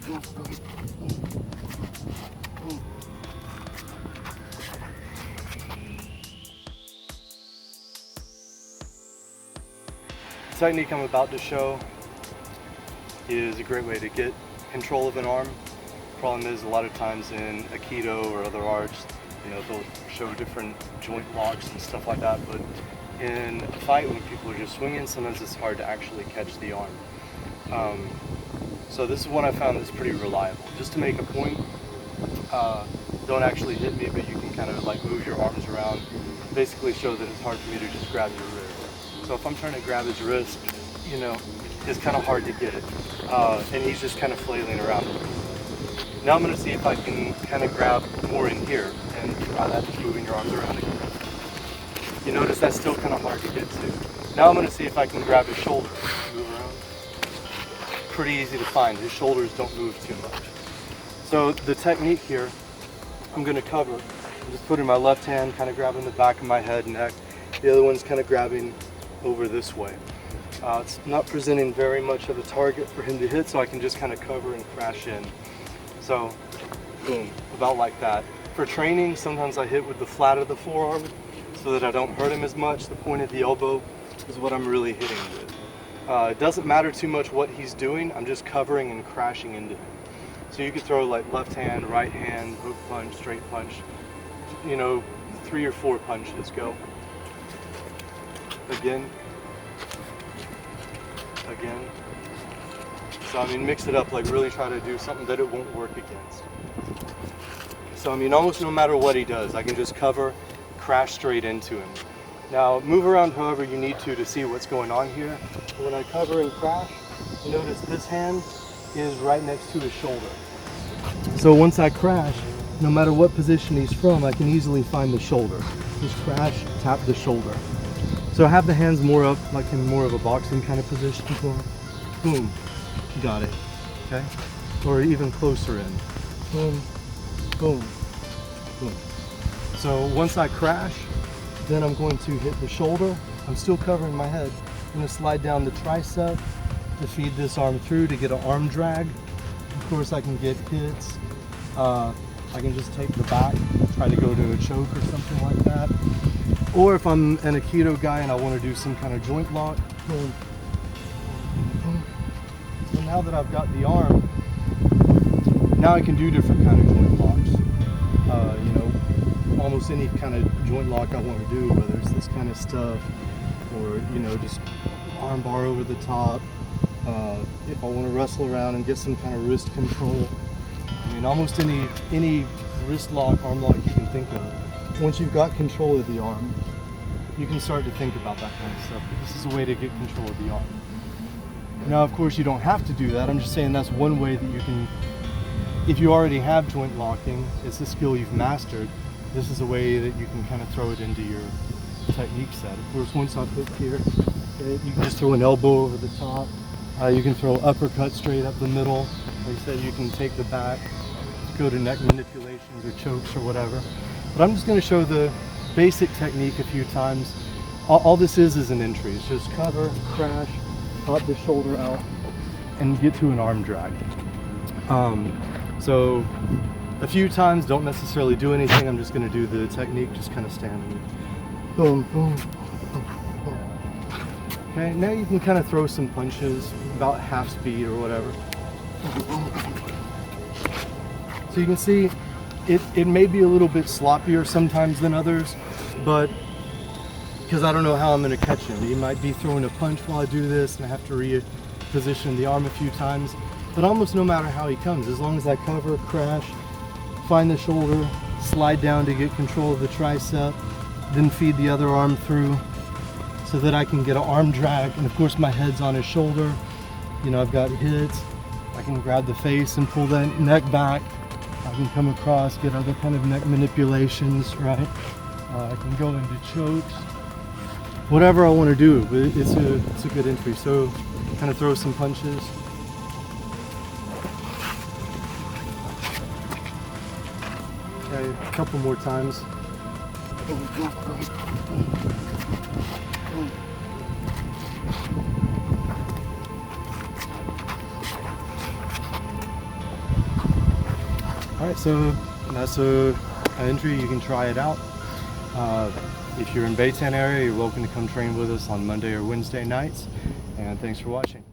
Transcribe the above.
The technique I'm about to show is a great way to get control of an arm. Problem is, a lot of times in Aikido or other arts, you know, they'll show different joint locks and stuff like that, but in a fight when people are just swinging, sometimes it's hard to actually catch the arm. So this is one I found that's pretty reliable. Just to make a point, don't actually hit me, but you can kind of like move your arms around, basically show that it's hard for me to just grab your wrist. So if I'm trying to grab his wrist, you know, it's kind of hard to get it, and he's just kind of flailing around. Now I'm going to see if I can kind of grab more in here, and try that, just moving your arms around again. You notice that's still kind of hard to get to. Now I'm going to see if I can grab his shoulder. Move around. Pretty easy to find. His shoulders don't move too much. So the technique here, I'm going to cover. I'm just putting my left hand, kind of grabbing the back of my head, neck. The other one's kind of grabbing over this way. It's not presenting very much of a target for him to hit, so I can just kind of cover and crash in. So, boom, about like that. For training, sometimes I hit with the flat of the forearm so that I don't hurt him as much. The point of the elbow is what I'm really hitting with. It doesn't matter too much what he's doing, I'm just covering and crashing into him. So you could throw like left hand, right hand, hook punch, straight punch, you know, 3 or 4 punches, go. Again. Again. So I mean, mix it up, like really try to do something that it won't work against. So I mean, almost no matter what he does, I can just cover, crash straight into him. Now move around however you need to see what's going on here. When I cover and crash, you notice this hand is right next to his shoulder. So once I crash, no matter what position he's from, I can easily find the shoulder. Just crash, tap the shoulder. So have the hands more up, like in more of a boxing kind of position for him. Boom, got it, okay? Or even closer in. Boom, boom, boom. So once I crash, then I'm going to hit the shoulder. I'm still covering my head. I'm gonna slide down the tricep to feed this arm through to get an arm drag. Of course, I can get hits. I can just take the back, try to go to a choke or something like that. Or if I'm an Aikido guy and I want to do some kind of joint lock, boom, boom. So now that I've got the arm, now I can do different kind of joint locks. You know, almost any kind of joint lock I want to do, whether it's this kind of stuff, or you know, just arm bar over the top. If I want to wrestle around and get some kind of wrist control. I mean, almost any wrist lock, arm lock you can think of. Once you've got control of the arm, you can start to think about that kind of stuff. This is a way to get control of the arm. Now, of course, you don't have to do that. I'm just saying that's one way that you can, if you already have joint locking, it's a skill you've mastered, this is a way that you can kind of throw it into your technique set. Of course, once I've hit here, you can just throw an elbow over the top. You can throw uppercut straight up the middle. Like I said, you can take the back, go to neck manipulations or chokes or whatever. But I'm just going to show the basic technique a few times. All this is an entry. It's just cover, crash, pop the shoulder out, and get to an arm drag. So a few times, don't necessarily do anything. I'm just going to do the technique, just kind of standing. Boom, boom, boom, boom. Okay, now you can kind of throw some punches about half speed or whatever. So you can see it may be a little bit sloppier sometimes than others, but because I don't know how I'm going to catch him. He might be throwing a punch while I do this and I have to reposition the arm a few times. But almost no matter how he comes, as long as I cover, crash, find the shoulder, slide down to get control of the tricep, then feed the other arm through so that I can get an arm drag. And of course my head's on his shoulder. You know, I've got hits. I can grab the face and pull that neck back. I can come across, get other kind of neck manipulations, right? I can go into chokes. Whatever I want to do, but it's a good entry. So kind of throw some punches. Okay, a couple more times. Alright, so that's an entry. You can try it out. If you're in Baytown area, you're welcome to come train with us on Monday or Wednesday nights. And thanks for watching.